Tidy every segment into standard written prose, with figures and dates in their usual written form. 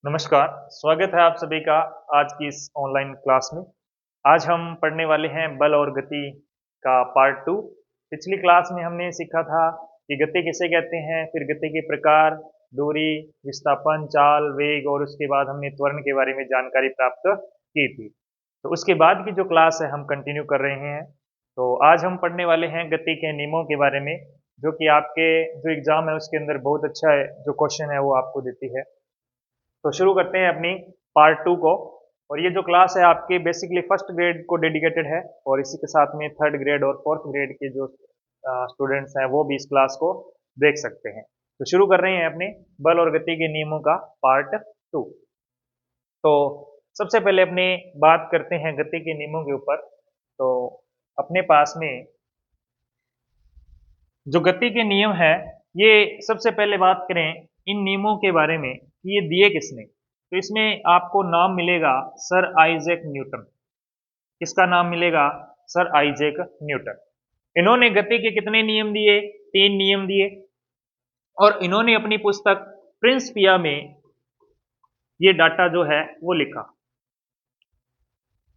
नमस्कार, स्वागत है आप सभी का आज की इस ऑनलाइन क्लास में। आज हम पढ़ने वाले हैं बल और गति का पार्ट 2। पिछली क्लास में हमने सीखा था कि गति किसे कहते हैं, फिर गति के प्रकार, दूरी, विस्थापन, चाल, वेग और उसके बाद हमने त्वरण के बारे में जानकारी प्राप्त की थी। तो उसके बाद की जो क्लास है हम कंटिन्यू कर रहे हैं। तो आज हम पढ़ने वाले हैं गति के नियमों के बारे में, जो कि आपके जो एग्ज़ाम है उसके अंदर बहुत अच्छा है, जो क्वेश्चन है वो आपको देती है। तो शुरू करते हैं अपनी पार्ट 2 को। और ये जो क्लास है आपकी बेसिकली फर्स्ट ग्रेड को डेडिकेटेड है, और इसी के साथ में थर्ड ग्रेड और फोर्थ ग्रेड के जो स्टूडेंट्स हैं वो भी इस क्लास को देख सकते हैं। तो शुरू कर रहे हैं अपने बल और गति के नियमों का पार्ट 2। तो सबसे पहले अपने बात करते हैं गति के नियमों के ऊपर। तो अपने पास में जो गति के नियम है, ये सबसे पहले बात करें इन नियमों के बारे में कि ये दिए किसने। तो इसमें आपको नाम मिलेगा सर आइजैक न्यूटन। किसका नाम मिलेगा? Sir Isaac Newton. इन्होंने गति के कितने नियम दिए? 3 नियम दिए। और इन्होंने अपनी पुस्तक प्रिंसिपिया में ये डाटा जो है वो लिखा।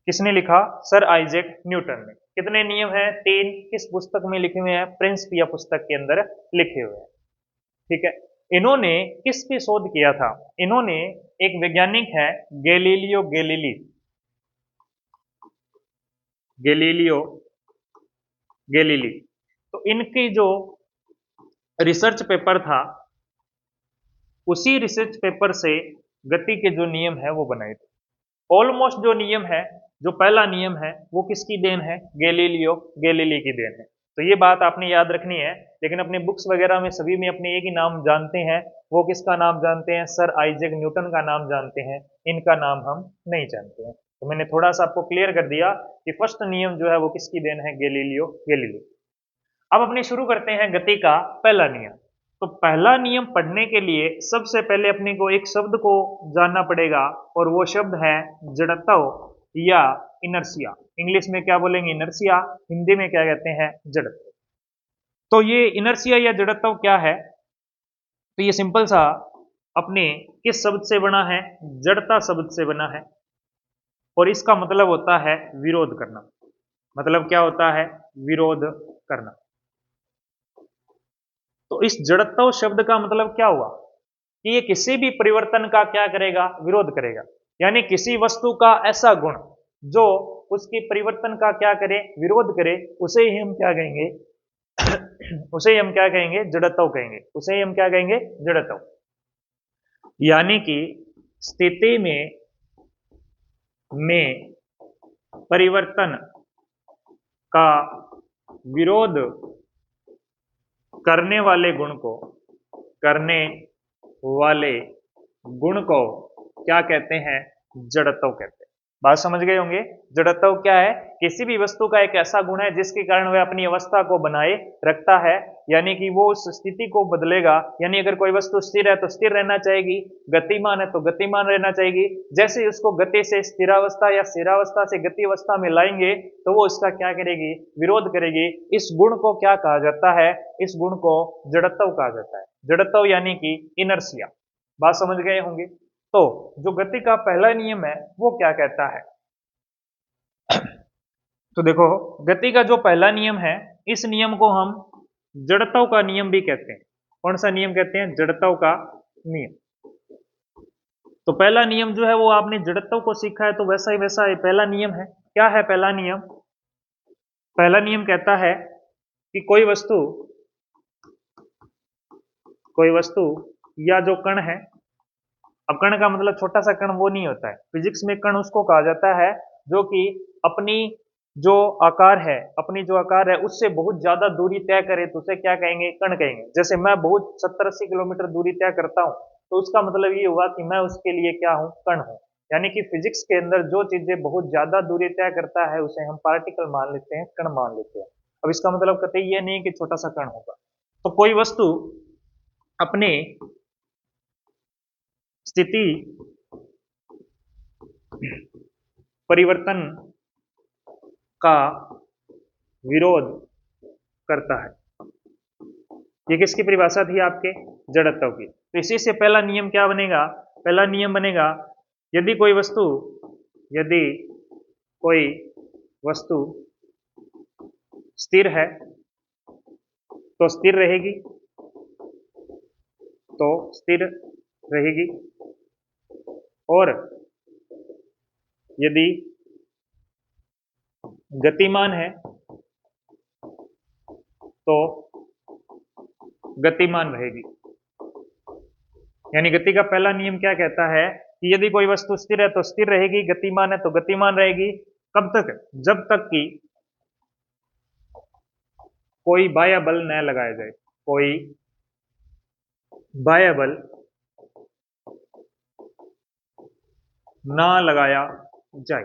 किसने लिखा? सर आइजैक न्यूटन ने। कितने नियम हैं? 3। किस पुस्तक में लिखे हुए हैं? प्रिंसिपिया पुस्तक के अंदर लिखे हुए हैं। ठीक है। इन्होंने किस पे शोध किया था? इन्होंने, एक वैज्ञानिक है गैलीलियो गैलीली, गैलीलियो गैलीली। तो इनकी जो रिसर्च पेपर था, उसी रिसर्च पेपर से गति के जो नियम है वो बनाए थे। ऑलमोस्ट जो नियम है, जो पहला नियम है वो किसकी देन है? गैलीलियो गैलीली की देन है। तो ये बात आपने याद रखनी है। लेकिन अपने बुक्स वगैरह में सभी में अपने एक ही नाम जानते हैं। वो किसका नाम जानते हैं? सर आइजैक न्यूटन का नाम जानते हैं। इनका नाम हम नहीं जानते हैं। तो मैंने थोड़ा सा आपको क्लियर कर दिया कि फर्स्ट नियम जो है वो किसकी देन है? Galileo Galilei. अब अपने शुरू करते हैं गति का पहला नियम। तो पहला नियम पढ़ने के लिए सबसे पहले अपने को एक शब्द को जानना पड़ेगा, और वो शब्द है जड़त्व या इनर्शिया। इंग्लिश में क्या बोलेंगे? इनर्शिया। हिंदी में क्या कहते हैं? जड़त्व। तो ये इनर्शिया या जड़त्व क्या है? तो ये सिंपल सा अपने किस शब्द से बना है? जड़ता शब्द से बना है। और इसका मतलब होता है विरोध करना। मतलब क्या होता है? विरोध करना। तो इस जड़त्व शब्द का मतलब क्या हुआ कि ये किसी भी परिवर्तन का क्या करेगा? विरोध करेगा। यानी किसी वस्तु का ऐसा गुण जो उसके परिवर्तन का क्या करे? विरोध करे, उसे ही हम क्या कहेंगे? उसे ही हम क्या कहेंगे? जड़त्व कहेंगे। उसे ही हम क्या कहेंगे? जड़त्व। यानी कि स्थिति में परिवर्तन का विरोध करने वाले गुण को करने वाले गुण को क्या कहते हैं? जड़त्व कहते हैं। बात समझ गए होंगे। जड़त्व क्या है? किसी भी वस्तु का एक ऐसा गुण है जिसके कारण वह अपनी अवस्था को बनाए रखता है, यानी कि वो उस स्थिति को बदलेगा। यानी अगर कोई वस्तु स्थिर है तो स्थिर रहना चाहेगी, गतिमान है तो गतिमान रहना चाहेगी। जैसे ही उसको गति से स्थिरावस्था या स्थिरावस्था से गति अवस्था में लाएंगे तो वो इसका क्या करेगी? विरोध करेगी। इस गुण को क्या कहा जाता है? इस गुण को जड़त्व कहा जाता है। जड़त्व यानी कि इनर्शिया। बात समझ गए होंगे। तो जो गति का पहला नियम है वो क्या कहता है? तो देखो, गति का जो पहला नियम है, इस नियम को हम जड़त्व का नियम भी कहते हैं। कौन सा नियम कहते हैं? जड़त्व का नियम। तो पहला नियम जो है वो आपने जड़त्व को सीखा है, तो वैसा ही वैसा पहला नियम है। क्या है पहला नियम? पहला नियम कहता है कि कोई वस्तु या जो कण है। अब कण का मतलब छोटा सा कण वो नहीं होता है। फिजिक्स में कण उसको कहा जाता है जो कि अपनी जो आकार है, उससे बहुत ज्यादा दूरी तय करे तो उसे क्या कहेंगे? कण कहेंगे। जैसे मैं बहुत 70-80 किलोमीटर दूरी तय करता हूं, तो उसका मतलब ये हुआ कि मैं उसके लिए क्या हूं? कण हूं। यानी कि फिजिक्स के अंदर जो चीजें बहुत ज्यादा दूरी तय करता है उसे हम पार्टिकल मान लेते हैं, कण मान लेते हैं। अब इसका मतलब कतई ये नहीं कि छोटा सा कण होगा। तो कोई वस्तु अपने स्थिति परिवर्तन का विरोध करता है। ये किसकी परिभाषा थी? आपके जड़त्व की। तो इसी से पहला नियम क्या बनेगा? पहला नियम बनेगा, यदि कोई वस्तु स्थिर है तो स्थिर रहेगी, और यदि गतिमान है तो गतिमान रहेगी। यानी गति का पहला नियम क्या कहता है कि यदि कोई वस्तु स्थिर है तो स्थिर रहेगी, गतिमान है तो गतिमान रहेगी। कब तक? जब तक कि कोई बाह्य बल न लगाया जाए, कोई बाह्य बल ना लगाया जाए।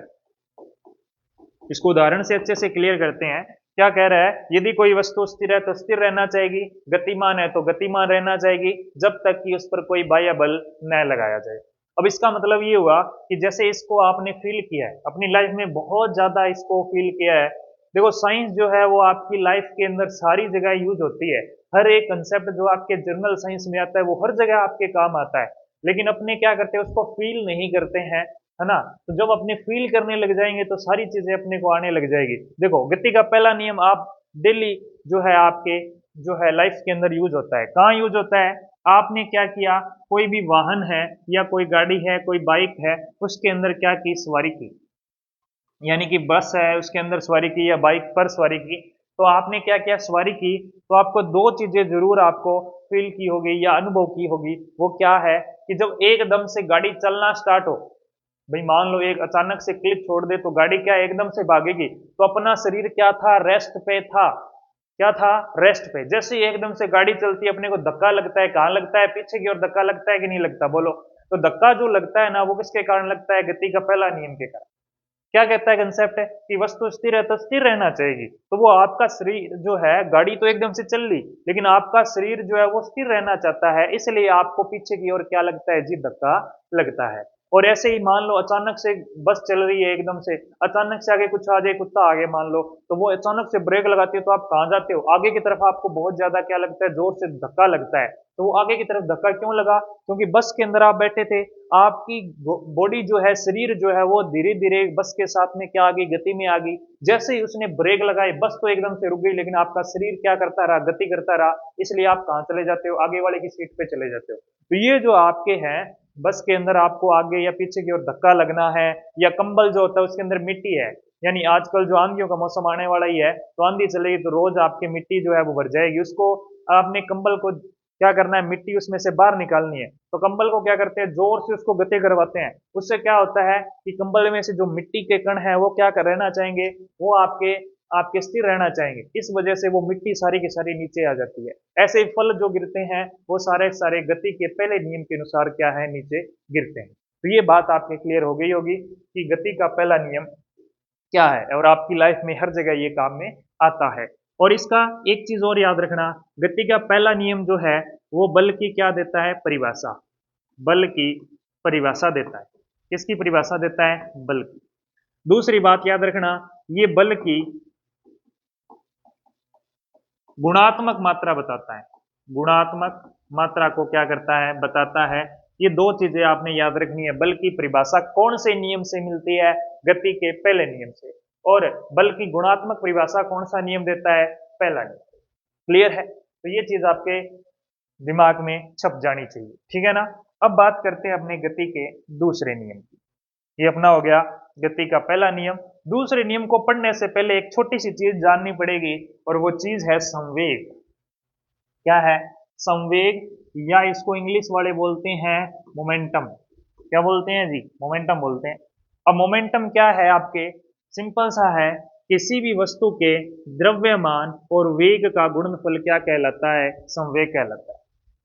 इसको उदाहरण से अच्छे से क्लियर करते हैं। क्या कह रहा है? यदि कोई वस्तु स्थिर है तो स्थिर रहना चाहेगी, गतिमान है तो गतिमान रहना चाहेगी, जब तक कि उस पर कोई बाह्य बल न लगाया जाए। अब इसका मतलब ये हुआ कि जैसे इसको आपने फील किया है अपनी लाइफ में, बहुत ज्यादा इसको फील किया है। देखो साइंस जो है वो आपकी लाइफ के अंदर सारी जगह यूज होती है। हर एक कंसेप्ट जो आपके जनरल साइंस में आता है वो हर जगह आपके काम आता है, लेकिन अपने क्या करते हैं, उसको फील नहीं करते हैं, है ना। तो जब अपने फील करने लग जाएंगे तो सारी चीजें अपने को आने लग जाएगी। देखो गति का पहला नियम आप डेली जो है आपके जो है लाइफ के अंदर यूज होता है। कहाँ यूज होता है? आपने क्या किया, कोई भी वाहन है या कोई गाड़ी है, कोई बाइक है, उसके अंदर क्या की, सवारी की। यानी कि बस है उसके अंदर सवारी की या बाइक पर सवारी की, तो आपने क्या किया, सवारी की। तो आपको दो चीजें जरूर आपको फील की होगी या अनुभव की होगी। वो क्या है कि जब एकदम से गाड़ी चलना स्टार्ट हो, भाई मान लो एक अचानक से क्लिप छोड़ दे तो गाड़ी क्या एकदम से भागेगी, तो अपना शरीर क्या था, रेस्ट पे था। क्या था? रेस्ट पे। जैसे ही एकदम से गाड़ी चलती है अपने को धक्का लगता है, कहाँ लगता है? पीछे की ओर धक्का लगता है कि नहीं लगता? बोलो। तो धक्का जो लगता है ना वो किसके कारण लगता है? गति का पहला नियम के कारण। क्या कहता है कंसेप्ट है कि वस्तु स्थिर है तो स्थिर रहना चाहिए। तो वो आपका शरीर जो है, गाड़ी तो एकदम से चल ली लेकिन आपका शरीर जो है वो स्थिर रहना चाहता है, इसलिए आपको पीछे की ओर क्या लगता है जी, धक्का लगता है। और ऐसे ही मान लो अचानक से बस चल रही है, एकदम से अचानक से आगे कुछ आ जाए, कुत्ता आगे मान लो, तो वो अचानक से ब्रेक लगाती है तो आप कहाँ जाते हो? आगे की तरफ आपको बहुत ज्यादा क्या लगता है, जोर से धक्का लगता है। तो वो आगे की तरफ धक्का क्यों लगा? क्योंकि बस के अंदर आप बैठे थे, आपकी बॉडी जो है, शरीर जो है वो धीरे धीरे बस के साथ में क्या आ गई, गति में आ गई। जैसे ही उसने ब्रेक लगाई बस तो एकदम से रुक गई, लेकिन आपका शरीर क्या करता रहा, गति करता रहा, इसलिए आप कहाँ चले जाते हो, आगे वाले की सीट पे चले जाते हो। तो ये जो आपके हैं बस के अंदर आपको आगे या पीछे की ओर धक्का लगना है, या कंबल जो होता है उसके अंदर मिट्टी है, यानी आजकल जो आंधियों का मौसम आने वाला ही है, तो आंधी चलेगी तो रोज आपकी मिट्टी जो है वो भर जाएगी, उसको आपने कंबल को क्या करना है, मिट्टी उसमें से बाहर निकालनी है। तो कंबल को क्या करते हैं, जोर से उसको गति करवाते हैं। उससे क्या होता है कि कंबल में से जो मिट्टी के कण है वो क्या कर रहना चाहेंगे, वो आपके आपके स्थिर रहना चाहेंगे। इस वजह से वो मिट्टी सारी की सारी नीचे आ जाती है। ऐसे ही फल जो गिरते हैं वो सारे सारे गति के पहले नियम के अनुसार क्या है, नीचे गिरते हैं। तो ये बात आपके क्लियर हो गई होगी कि गति का पहला नियम क्या है, और आपकी लाइफ में हर जगह ये काम में आता है। और इसका एक चीज और याद रखना, गति का पहला नियम जो है वो बल की क्या देता है, परिभाषा। बल की परिभाषा देता है। किसकी परिभाषा देता है? बल की। दूसरी बात याद रखना, ये बल की गुणात्मक मात्रा बताता है। गुणात्मक मात्रा को क्या करता है, बताता है। ये दो चीजें आपने याद रखनी है। बल की परिभाषा कौन से नियम से मिलती है? गति के पहले नियम से। और बल की गुणात्मक परिभाषा कौन सा नियम देता है? पहला नियम। क्लियर है? तो ये चीज आपके दिमाग में छप जानी चाहिए, ठीक है ना। अब बात करते हैं अपने गति के दूसरे नियम की। ये अपना हो गया गति का पहला नियम। दूसरे नियम को पढ़ने से पहले एक छोटी सी चीज जाननी पड़ेगी, और वो चीज है संवेग। क्या है? संवेग, या इसको इंग्लिश वाले बोलते हैं मोमेंटम। क्या बोलते हैं जी? मोमेंटम बोलते हैं। अब मोमेंटम क्या है आपके? सिंपल सा है, किसी भी वस्तु के द्रव्यमान और वेग का गुणनफल क्या कहलाता है? संवेग कहलाता है।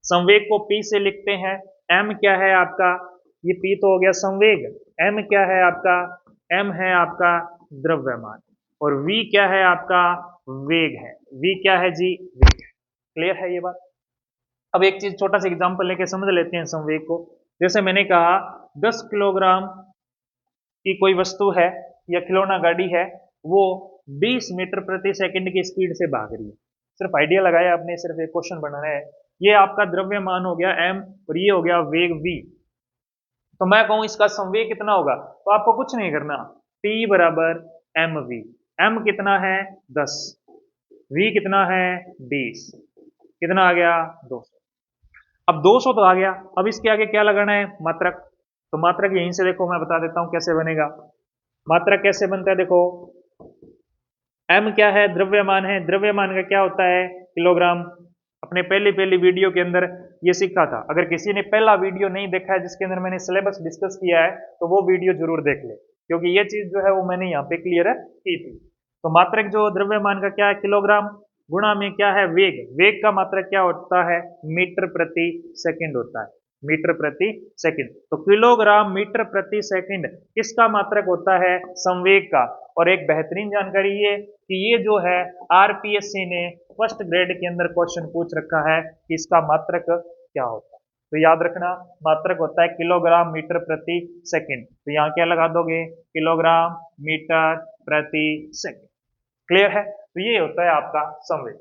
संवेग को पी से लिखते हैं। एम क्या है आपका? ये पी तो हो गया संवेग। एम क्या है आपका? एम है आपका द्रव्यमान। और वी क्या है आपका? वेग है। वी क्या है जी? वेग है। क्लियर है ये बात? अब एक चीज छोटा सा एग्जांपल लेके समझ लेते हैं संवेग को। जैसे मैंने कहा 10 किलोग्राम की कोई वस्तु है या खिलौना गाड़ी है, वो 20 मीटर प्रति सेकंड की स्पीड से भाग रही है। सिर्फ आइडिया लगाया आपने, सिर्फ एक क्वेश्चन बनाना है। ये आपका द्रव्यमान हो गया एम, और ये हो गया वेग वी। तो मैं कहूं इसका संवेग कितना होगा, तो आपको कुछ नहीं करना, P बराबर एम वी। एम कितना है 10, वी कितना है 20, कितना आ गया 200। अब 200 तो आ गया, अब इसके आगे क्या लगाना है, मात्रक। तो मात्रक यहीं से देखो मैं बता देता हूं कैसे बनेगा। मात्रक कैसे बनता है देखो, एम क्या है, द्रव्यमान है, द्रव्यमान का क्या होता है किलोग्राम। अपने पहली पहली वीडियो के अंदर ये सीखा था। अगर किसी ने पहला वीडियो नहीं देखा है जिसके अंदर मैंने सिलेबस डिस्कस किया है, तो वो वीडियो जरूर देख ले, क्योंकि ये चीज जो है वो मैंने यहाँ पे क्लियर की थी। तो मात्रक जो द्रव्यमान का क्या है किलोग्राम, गुणा में क्या है वेग, वेग का मात्रक क्या होता है मीटर प्रति सेकंड होता है, मीटर प्रति सेकंड। तो किलोग्राम मीटर प्रति सेकंड किसका मात्रक होता है, संवेग का। और एक बेहतरीन जानकारी ये कि ये जो है आरपीएससी ने फर्स्ट ग्रेड के अंदर क्वेश्चन पूछ रखा है कि इसका मात्रक क्या होता है। तो याद रखना, मात्रक होता है किलोग्राम मीटर प्रति सेकंड। तो यहाँ क्या लगा दोगे, किलोग्राम मीटर प्रति सेकंड। क्लियर है, तो ये होता है आपका संवेग।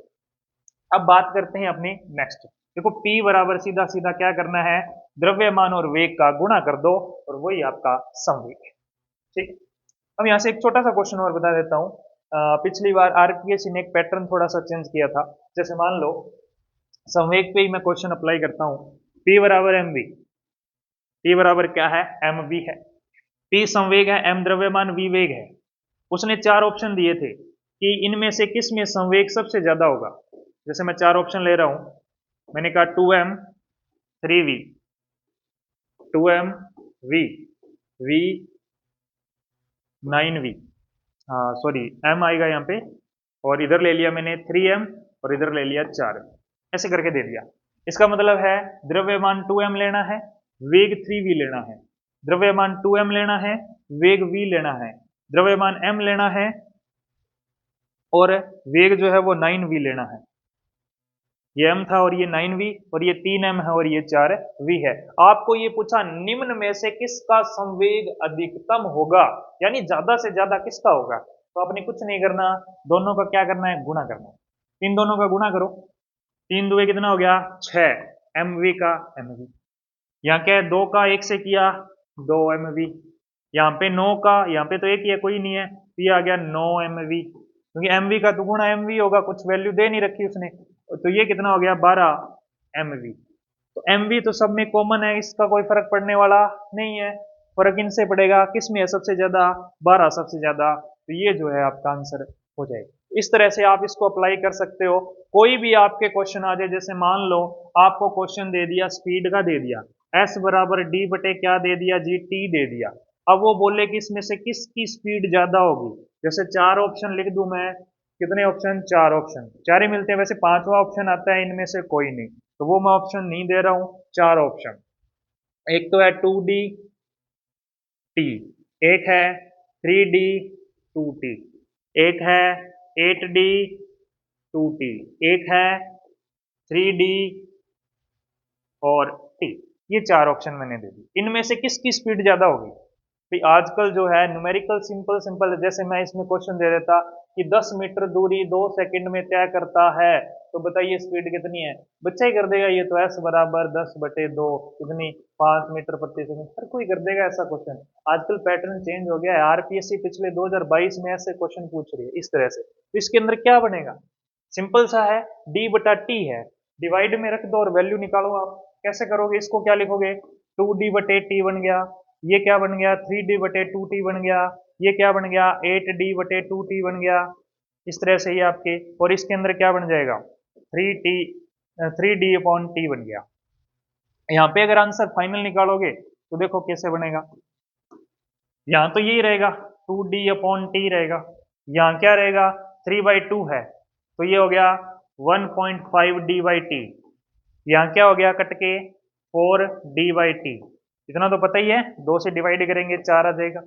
अब बात करते हैं अपनी नेक्स्ट। देखो P बराबर सीधा सीधा क्या करना है, द्रव्यमान और वेग का गुणा कर दो और वही आपका संवेग है। ठीक, अब यहां से एक छोटा सा क्वेश्चन और बता देता हूं। पिछली बार आरपीएससी ने एक पैटर्न थोड़ा सा चेंज किया था। जैसे मान लो संवेग पे ही मैं क्वेश्चन अप्लाई करता हूं, P बराबर एम वी। P बराबर क्या है, एम वी है। P संवेग है, M द्रव्यमान, V वेग है। उसने 4 ऑप्शन दिए थे कि इनमें से किस में संवेग सबसे ज्यादा होगा। जैसे मैं 4 ऑप्शन ले रहा हूं, मैंने कहा 2m 3v, 2m v, v 9v, हाँ सॉरी m आएगा यहाँ पे, और इधर ले लिया मैंने 3m और इधर ले लिया 4m, ऐसे करके दे दिया। इसका मतलब है द्रव्यमान 2m लेना है, वेग 3v लेना है। द्रव्यमान 2m लेना है, वेग v लेना है। द्रव्यमान m लेना है और वेग जो है वो 9v लेना है। ये m था और ये 9v, और ये 3m है और ये 4v है। आपको ये पूछा निम्न में से किसका संवेग अधिकतम होगा, यानी ज्यादा से ज्यादा किसका होगा। तो आपने कुछ नहीं करना, दोनों का क्या करना है, गुणा करना है। इन दोनों का गुणा करो, 3 दुए कितना हो गया 6, mv का mv। यहाँ क्या है 2 का 1 से किया 2 mv, यहाँ पे 9 का, यहाँ पे तो एक ही है कोई नहीं है, तो ये आ गया 9 mv, क्योंकि mv का दुगुना mv होगा, कुछ वैल्यू दे नहीं रखी उसने। तो ये कितना हो गया 12 mv। तो mv तो सब में कॉमन है, इसका कोई फर्क पड़ने वाला नहीं है। फर्क इनसे पड़ेगा, किस में है सबसे ज्यादा, 12 सबसे ज्यादा। तो ये जो है आपका आंसर हो जाएगा। इस तरह से आप इसको अप्लाई कर सकते हो। कोई भी आपके क्वेश्चन आ जाए, जैसे मान लो आपको क्वेश्चन दे दिया स्पीड का, दे दिया s बराबर d बटे क्या दे दिया जी, t दे दिया। अब वो बोले कि इसमें से किसकी स्पीड ज्यादा होगी, जैसे 4 ऑप्शन लिख दूं मैं, कितने ऑप्शन, 4 ऑप्शन, 4 ही मिलते हैं। वैसे 5वां ऑप्शन आता है इनमें से कोई नहीं, तो वो मैं ऑप्शन नहीं दे रहा हूं, 4 ऑप्शन। एक तो है 2d t, एक है 3d 2t, एक है 8d 2t, एक है 3d और t। ये 4 ऑप्शन मैंने दे दी। इनमें से किसकी स्पीड ज्यादा होगी। भाई आजकल जो है न्यूमेरिकल सिंपल सिंपल, जैसे मैं इसमें क्वेश्चन दे देता कि 10 मीटर दूरी 2 सेकंड में तय करता है, तो बताइए स्पीड कितनी है, बच्चा ही कर देगा ये तो, s बराबर 10/2 कितनी 5 मीटर प्रति सेकंड, हर कोई कर देगा ऐसा क्वेश्चन। आजकल पैटर्न चेंज हो गया है, आरपीएससी पिछले 2022 में ऐसे क्वेश्चन पूछ रही है इस तरह से। तो इसके अंदर क्या बनेगा, सिंपल सा है, d/t है, डिवाइड में रख दो और वैल्यू निकालो। आप कैसे करोगे, इसको क्या लिखोगे, 2d/t बन गया, ये क्या बन गया 3d/2t बन गया, ये क्या बन गया 8d/2t बन गया। इस तरह से ये आपके, और इसके अंदर क्या बन जाएगा 3d/t बन गया। यहाँ पे अगर आंसर फाइनल निकालोगे तो देखो कैसे बनेगा, यहाँ तो यही रहेगा 2d/t रहेगा, यहाँ क्या रहेगा 3/2 है, तो ये हो गया 1.5d/t। यहाँ क्या हो गया कट के 4d/t, इतना तो पता ही है, 2 से डिवाइड करेंगे 4 आ जाएगा।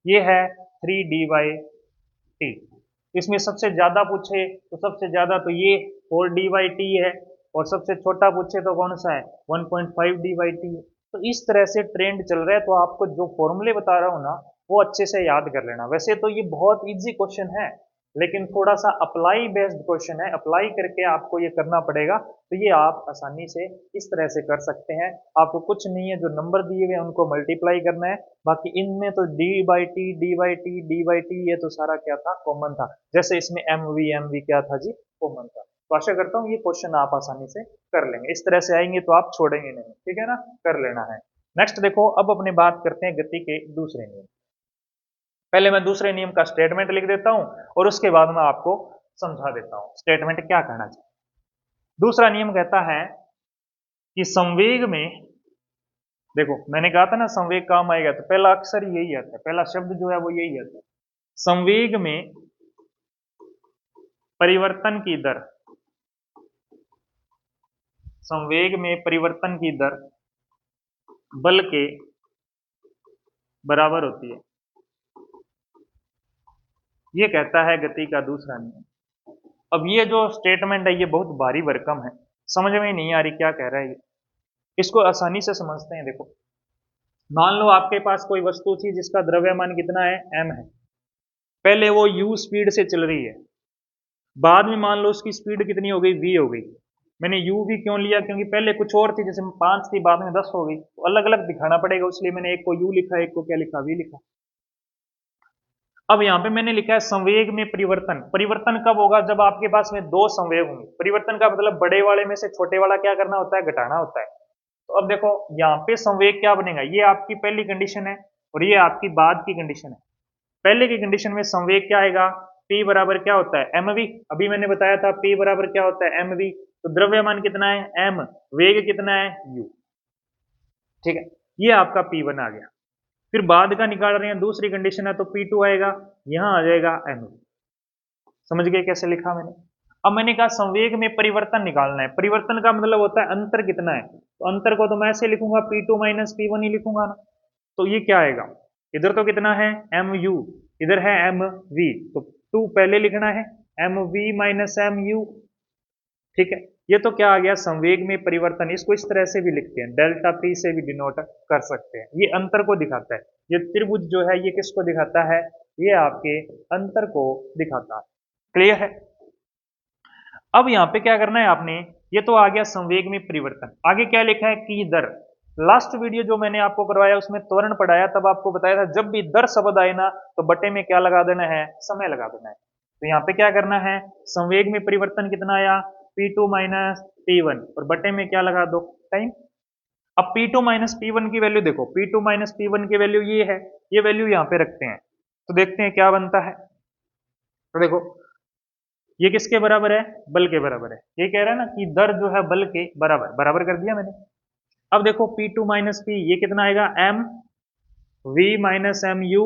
ये है 3d/t। इसमें सबसे ज्यादा पूछे तो सबसे ज्यादा तो ये 4d/t है, और सबसे छोटा पूछे तो कौन सा है 1.5d/t है। तो इस तरह से ट्रेंड चल रहा है। तो आपको जो फॉर्मूले बता रहा हूँ ना, वो अच्छे से याद कर लेना। वैसे तो ये बहुत इजी क्वेश्चन है, लेकिन थोड़ा सा अप्लाई बेस्ड क्वेश्चन है, अप्लाई करके आपको ये करना पड़ेगा। तो ये आप आसानी से इस तरह से कर सकते हैं। आपको कुछ नहीं है, जो नंबर दिए हुए हैं उनको मल्टीप्लाई करना है। बाकी इनमें तो डी बाई टी ये तो सारा क्या था, कॉमन था। जैसे इसमें एम वी क्या था जी, कॉमन था। तो आशा करता हूँ ये क्वेश्चन आप आसानी से कर लेंगे। इस तरह से आएंगे तो आप छोड़ेंगे नहीं, ठीक है ना, कर लेना है। नेक्स्ट देखो, अब अपने बात करते हैं गति के दूसरे नियम। पहले मैं दूसरे नियम का स्टेटमेंट लिख देता हूं और उसके बाद मैं आपको समझा देता हूं स्टेटमेंट क्या कहना चाहिए। दूसरा नियम कहता है कि संवेग में, देखो मैंने कहा था ना संवेग काम आएगा, तो पहला अक्षर यही आता है, पहला शब्द जो है वो यही आता है। संवेग में परिवर्तन की दर, संवेग में परिवर्तन की दर बल के बराबर होती है। ये कहता है गति का दूसरा नियम। अब ये जो स्टेटमेंट है ये बहुत भारी भरकम है, समझ में ही नहीं आ रही क्या कह रहा है ये। इसको आसानी से समझते हैं। देखो मान लो आपके पास कोई वस्तु थी जिसका द्रव्यमान कितना है, m है। पहले वो u स्पीड से चल रही है, बाद में मान लो उसकी स्पीड कितनी हो गई, v हो गई। मैंने u भी क्यों लिया, क्योंकि पहले कुछ और थी, जैसे 5 थी बाद में 10 हो गई, तो अलग अलग दिखाना पड़ेगा, इसलिए मैंने एक को u लिखा, एक को क्या लिखा, v लिखा। अब यहाँ पे मैंने लिखा है संवेग में परिवर्तन। परिवर्तन कब होगा, जब आपके पास में दो संवेग होंगे। परिवर्तन का मतलब बड़े वाले में से छोटे वाला क्या करना होता है, घटाना होता है। तो अब देखो यहाँ पे संवेग क्या बनेगा, ये आपकी पहली कंडीशन है और ये आपकी बाद की कंडीशन है। पहले की कंडीशन में संवेग क्या आएगा, P बराबर क्या होता है, mv। अभी मैंने बताया था P बराबर क्या होता है, mv। तो द्रव्यमान कितना है, m, वेग कितना है, u। ठीक है, ये आपका P1 आ गया। फिर बाद का निकाल रहे हैं, दूसरी कंडीशन है, तो P2 आएगा, यहां आ जाएगा mv। समझ गए कैसे लिखा मैंने। अब मैंने कहा संवेग में परिवर्तन निकालना है। परिवर्तन का मतलब होता है अंतर कितना है, तो अंतर को तो मैं ऐसे लिखूंगा P2 माइनस P1 ही लिखूंगा ना। तो ये क्या आएगा, इधर तो कितना है mu, इधर है mv, तो 2 पहले लिखना है, mv माइनस mu। ठीक है, ये तो क्या आ गया, संवेग में परिवर्तन। इसको इस तरह से भी लिखते हैं, डेल्टा पी से भी डिनोट कर सकते हैं। ये अंतर को दिखाता है। ये त्रिभुज जो है ये किसको दिखाता है, ये आपके अंतर को दिखाता है। क्लियर है। अब यहाँ पे क्या करना है आपने, ये तो आ गया संवेग में परिवर्तन। आगे क्या लिखा है, की दर। लास्ट वीडियो जो मैंने आपको करवाया उसमें त्वरण पढ़ाया, तब आपको बताया था जब भी दर शब्द आए ना तो बटे में क्या लगा देना है, समय लगा देना है। तो यहाँ पे क्या करना है, संवेग में परिवर्तन कितना आया, P2 माइनस P1, और बटे में क्या लगा दो, टाइम। अब P2 माइनस P1 की वैल्यू देखो, P2 माइनस P1 की वैल्यू ये है, ये वैल्यू यहाँ पे रखते हैं, तो देखते हैं क्या बनता है। तो देखो ये किसके बराबर है, बल के बराबर है। ये कह रहा है ना कि दर जो है बल के बराबर, बराबर कर दिया मैंने। अब देखो P2 माइनस P, ये कितना आएगा, m v minus M U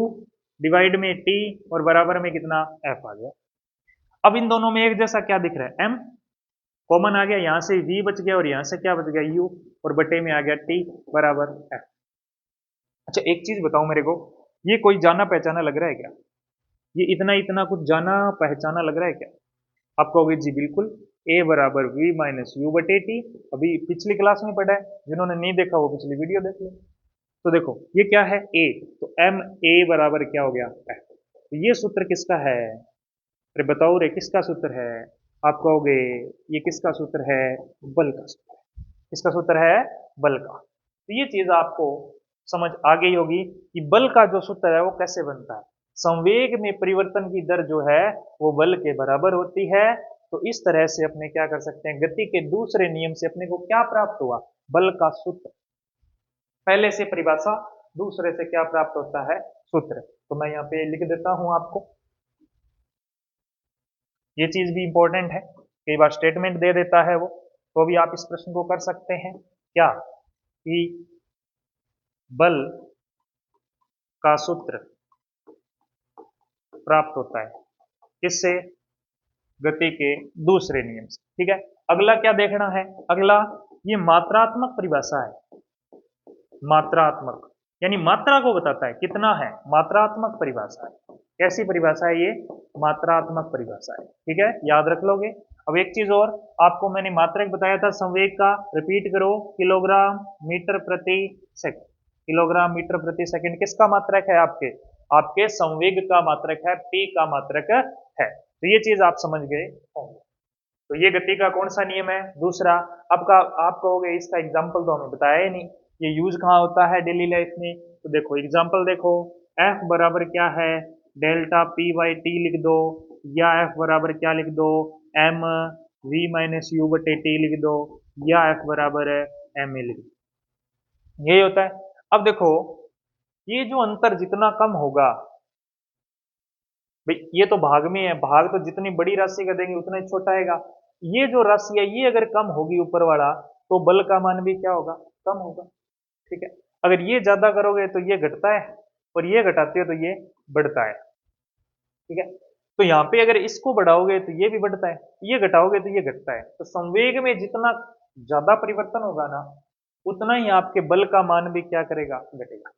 divide में t, और बराबर में कितना, f आ गया। अब इन दोनों में एक जैसा क्या दिख रहा है, m कॉमन आ गया, यहां से v बच गया और यहां से क्या बच गया, u, और बटे में आ गया t बराबर f। अच्छा एक चीज बताओ मेरे को, ये कोई जाना पहचाना लग रहा है क्या, ये इतना इतना कुछ जाना पहचाना लग रहा है क्या। आप कहोगे जी बिल्कुल, a बराबर v माइनस यू बटे टी, अभी पिछली क्लास में पढ़ा है, जिन्होंने नहीं देखा वो पिछली वीडियो देख लो। तो देखो ये क्या है, a, तो m a बराबर क्या हो गया, f। तो ये सूत्र किसका है, अरे बताओ रे किसका सूत्र है। आप कहोगे ये किसका सूत्र है, बल का सूत्र है। किसका सूत्र है, बल का। तो ये चीज आपको समझ आ गई होगी कि बल का जो सूत्र है वो कैसे बनता है। संवेग में परिवर्तन की दर जो है वो बल के बराबर होती है। तो इस तरह से अपने क्या कर सकते हैं, गति के दूसरे नियम से अपने को क्या प्राप्त हुआ, बल का सूत्र। पहले से परिभाषा, दूसरे से क्या प्राप्त होता है, सूत्र। तो मैं यहाँ पे लिख देता हूं आपको, ये चीज भी इंपॉर्टेंट है, कई बार स्टेटमेंट दे देता है वो, तो भी आप इस प्रश्न को कर सकते हैं क्या, कि बल का सूत्र प्राप्त होता है किससे, गति के दूसरे नियम से। ठीक है, अगला क्या देखना है, अगला ये मात्रात्मक परिभाषा है। मात्रात्मक यानी मात्रा को बताता है कितना है, मात्रात्मक परिभाषा है। कैसी परिभाषा है ये, मात्रात्मक परिभाषा है। ठीक है, याद रख लोगे। अब एक चीज और, आपको मैंने मात्रक बताया था संवेग का, रिपीट करो, किलोग्राम मीटर प्रति सेकंड। किलोग्राम मीटर प्रति सेकंड किसका मात्रक है, आपके आपके संवेग का मात्रक है, पी का मात्रक है। तो ये चीज आप समझ गए होंगे। तो ये गति का कौन सा नियम है? दूसरा। अब आप कहोगे इसका एग्जाम्पल तो हमें बताया ही नहीं, ये यूज कहाँ होता है डेली लाइफ में? तो देखो एग्जाम्पल देखो, एफ बराबर क्या है, डेल्टा पी बाई टी लिख दो, या एफ बराबर क्या लिख दो, एम वी माइनस यू बटे टी लिख दो, या एफ बराबर है एम ए लिख दो। यही होता है। अब देखो ये जो अंतर जितना कम होगा, भाई ये तो भाग में है, भाग तो जितनी बड़ी राशि का देंगे उतना ही छोटा आएगा। ये जो राशि है ये अगर कम होगी ऊपर वाला, तो बल का मान भी क्या होगा? कम होगा। ठीक है। अगर ये ज्यादा करोगे तो ये घटता है, और ये घटाते हो तो ये बढ़ता है। ठीक है। तो यहाँ पे अगर इसको बढ़ाओगे तो ये भी बढ़ता है, ये घटाओगे तो ये घटता है। तो संवेग में जितना ज्यादा परिवर्तन होगा ना, उतना ही आपके बल का मान भी क्या करेगा? घटेगा।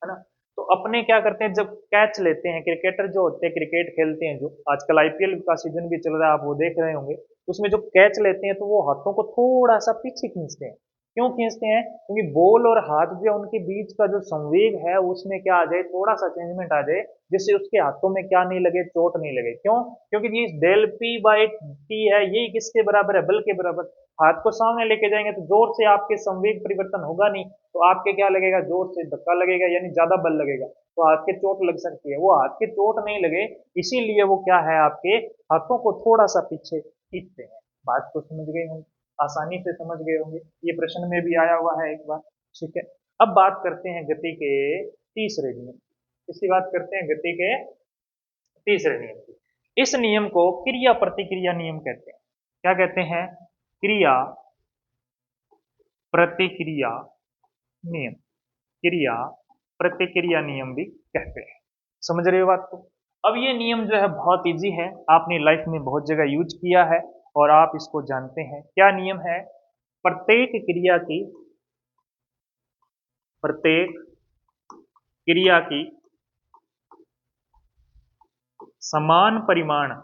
है ना? तो अपने क्या करते हैं, जब कैच लेते हैं, क्रिकेटर जो होते हैं क्रिकेट खेलते हैं, जो आजकल आईपीएल का सीजन भी चल रहा है आप वो देख रहे होंगे, उसमें जो कैच लेते हैं तो वो हाथों को थोड़ा सा पीछे खींचते हैं। क्यों खींचते हैं? क्योंकि बॉल और हाथ जो है उनके बीच का जो संवेग है उसमें क्या आ जाए, थोड़ा सा चेंजमेंट आ जाए, जिससे उसके हाथों में क्या नहीं लगे, चोट नहीं लगे। क्यों? क्योंकि ये डेल पी बाई टी है, ये किसके बराबर है? बल के बराबर। हाथ को सामने लेके जाएंगे तो जोर से आपके संवेग परिवर्तन होगा नहीं, तो आपके क्या लगेगा? जोर से धक्का लगेगा, यानी ज्यादा बल लगेगा, तो हाथ के चोट लग सकती है। वो हाथ के चोट नहीं लगे, इसीलिए वो क्या है, आपके हाथों को थोड़ा सा पीछे खींचते हैं। बात को समझ गए होंगे, आसानी से समझ गए होंगे, ये प्रश्न में भी आया हुआ है एक बार। ठीक है। अब बात करते हैं गति के तीसरे नियम, इसकी बात करते हैं गति के तीसरे नियम की। इस नियम को क्रिया प्रतिक्रिया नियम कहते हैं। क्या कहते हैं? क्रिया प्रतिक्रिया नियम, क्रिया प्रतिक्रिया नियम भी कहते हैं। समझ रहे हो बात को? अब ये नियम जो है बहुत इजी है, आपने लाइफ में बहुत जगह यूज किया है और आप इसको जानते हैं। क्या नियम है? प्रत्येक क्रिया की, प्रत्येक क्रिया की समान परिमाण,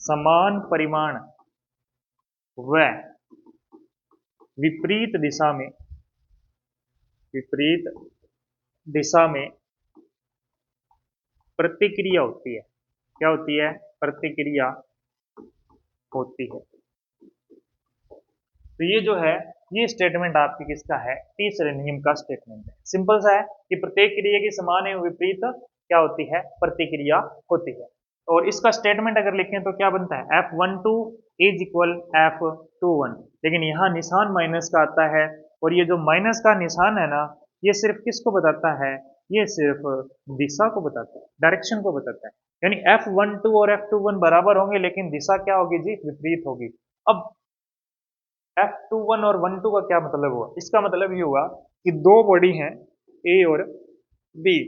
समान परिमाण व विपरीत दिशा में, विपरीत दिशा में प्रतिक्रिया होती है। क्या होती है? प्रतिक्रिया होती है। तो ये जो है, ये स्टेटमेंट आपकी किसका है? तीसरे नियम का स्टेटमेंट है। सिंपल सा है कि प्रत्येक क्रिया की समान एवं विपरीत क्या होती है? प्रतिक्रिया होती है। और इसका स्टेटमेंट अगर लिखें तो क्या बनता है? F12 इज इक्वल F21, लेकिन यहाँ निशान माइनस का आता है, और ये जो माइनस का निशान है ना, ये सिर्फ किसको बताता है? ये सिर्फ दिशा को बताता है, डायरेक्शन को बताता है। यानी F12 और F21 बराबर होंगे, लेकिन दिशा क्या होगी जी? विपरीत होगी। अब F21 और 12 का क्या मतलब हुआ? इसका मतलब ये हुआ कि दो बॉडी हैं ए और बी,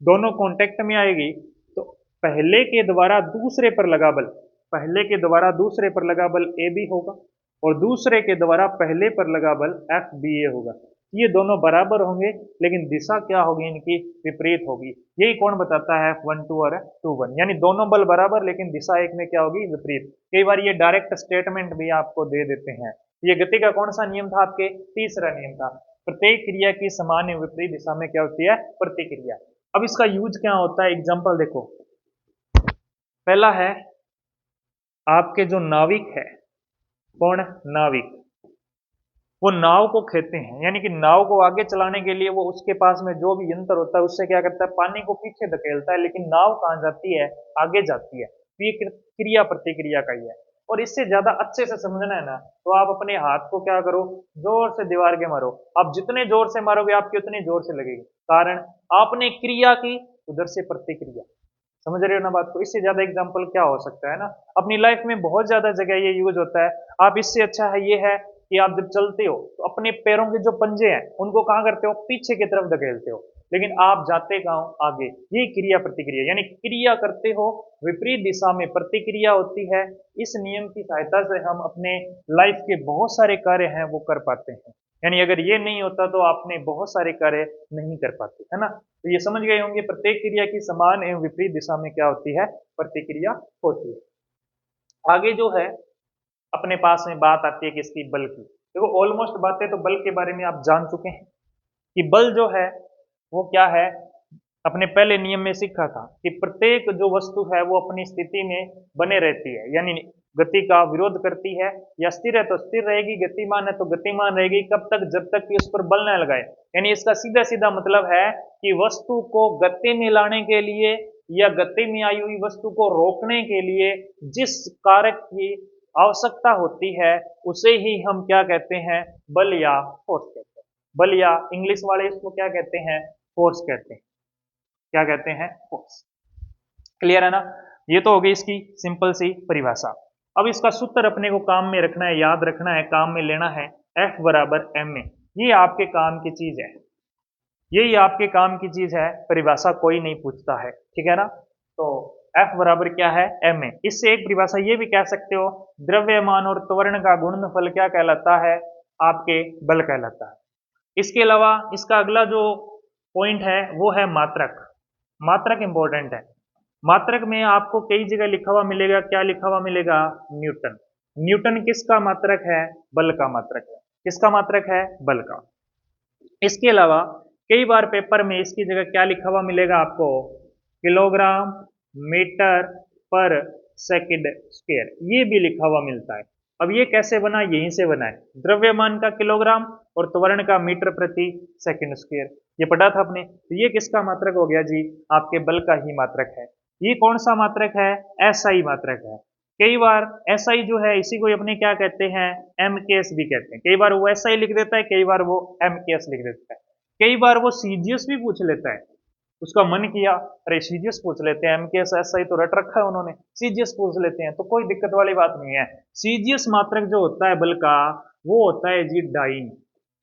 दोनों कांटेक्ट में आएगी, तो पहले के द्वारा दूसरे पर लगा बल, पहले के द्वारा दूसरे पर लगा बल ए बी होगा, और दूसरे के द्वारा पहले पर लगा बल एफ बी ए होगा। ये दोनों बराबर होंगे, लेकिन दिशा क्या होगी इनकी? विपरीत होगी। यही कौन बताता है? F12 और F21, यानी दोनों बल बराबर लेकिन दिशा एक में क्या होगी? विपरीत। कई बार ये डायरेक्ट स्टेटमेंट भी आपको दे देते हैं। ये गति का कौन सा नियम था? आपके तीसरा नियम था। प्रत्येक क्रिया की समान एवं विपरीत दिशा में क्या होती है? प्रतिक्रिया। अब इसका यूज क्या होता है? एग्जाम्पल देखो, पहला है आपके जो नाविक है, कौन? नाविक। वो नाव को खेते हैं, यानी कि नाव को आगे चलाने के लिए वो उसके पास में जो भी यंत्र होता है उससे क्या करता है? पानी को पीछे धकेलता है, लेकिन नाव कहाँ जाती है? आगे जाती है। तो ये क्रिया प्रतिक्रिया का ही है। और इससे ज्यादा अच्छे से समझना है ना, तो आप अपने हाथ को क्या करो? जोर से दीवार के मारो। आप जितने जोर से मारोगे आपकी उतनी जोर से लगेगी, कारण आपने क्रिया की, उधर से प्रतिक्रिया। समझ रहे हो ना बात को? इससे ज्यादा एग्जाम्पल क्या हो सकता है ना? अपनी लाइफ में बहुत ज्यादा जगह ये यूज होता है। आप इससे अच्छा है ये है कि आप जब चलते हो तो अपने पैरों के जो पंजे हैं उनको कहाँ करते हो? पीछे की तरफ धकेलते हो, लेकिन आप जाते कहाँ हो? आगे। ये क्रिया प्रतिक्रिया, यानी क्रिया करते हो, विपरीत दिशा में प्रतिक्रिया होती है। इस नियम की सहायता से हम अपने लाइफ के बहुत सारे कार्य हैं वो कर पाते हैं। यानी अगर ये नहीं होता तो आपने बहुत सारे कार्य नहीं कर पाते, है ना? तो ये समझ गए होंगे, प्रत्येक क्रिया की समान एवं विपरीत दिशा में क्या होती है? प्रतिक्रिया होती है। आगे जो है अपने पास में बात आती है किसकी? बल की। देखो ऑलमोस्ट बातें तो बल के बारे में आप जान चुके हैं कि बल जो है वो क्या है? अपने पहले नियम में सीखा था कि प्रत्येक जो वस्तु है वो अपनी स्थिति में बने रहती है, यानी गति का विरोध करती है, या स्थिर है तो स्थिर रहेगी, गतिमान है तो गतिमान रहेगी, कब तक, जब तक कि उस पर बल न लगाए। यानी इसका सीधा सीधा मतलब है कि वस्तु को गति में लाने के लिए या गति में आई हुई वस्तु को रोकने के लिए जिस कारक की आवश्यकता होती है उसे ही हम क्या कहते हैं, बल या फोर्स कहते हैं। बल या इंग्लिश वाले इसको क्या कहते हैं, फोर्स कहते हैं। क्या कहते हैं, फोर्स। क्लियर है ना। ये तो हो गई इसकी सिंपल सी परिभाषा। अब इसका सूत्र अपने को काम में रखना है, याद रखना है, काम में लेना है। F बराबर ma, ये आपके काम की चीज है, यही आपके काम की चीज है, परिभाषा कोई नहीं पूछता है, ठीक है ना। तो F बराबर क्या है, ma। इससे एक परिभाषा ये भी कह सकते हो, द्रव्यमान और त्वरण का गुणनफल क्या कहलाता है, आपके बल कहलाता है। इसके अलावा इसका अगला जो पॉइंट है वो है मात्रक। मात्रक इंपॉर्टेंट है। मात्रक में आपको कई जगह लिखा हुआ मिलेगा, क्या लिखा हुआ मिलेगा, न्यूटन। न्यूटन किसका मात्रक है, बल का मात्रक है। किसका मात्रक है, बल का। इसके अलावा कई बार पेपर में इसकी जगह क्या लिखा हुआ मिलेगा आपको, किलोग्राम मीटर पर सेकंड स्क्वायर, ये भी लिखा हुआ मिलता है। अब ये कैसे बना, यहीं से बना है, द्रव्यमान का किलोग्राम और त्वरण का मीटर प्रति सेकंड स्क्वायर, ये पढ़ा था आपने। तो ये किसका मात्रक हो गया जी, आपके बल का ही मात्रक है। ये कौन सा मात्रक है, एसआई मात्रक है। कई बार एसआई जो है इसी को अपने क्या कहते हैं, एमकेएस भी कहते हैं। कई बार वो एसआई लिख देता है, कई बार वो एमकेएस लिख देता है, कई बार वो सीजीएस भी पूछ लेता है। उसका मन किया अरे सीजीएस पूछ लेते हैं, एमकेएस एसआई तो रट रखा है उन्होंने, सीजीएस पूछ लेते हैं, तो कोई दिक्कत वाली बात नहीं है। सीजीएस मात्रक जो होता है बल का, वो होता है जी डाइन।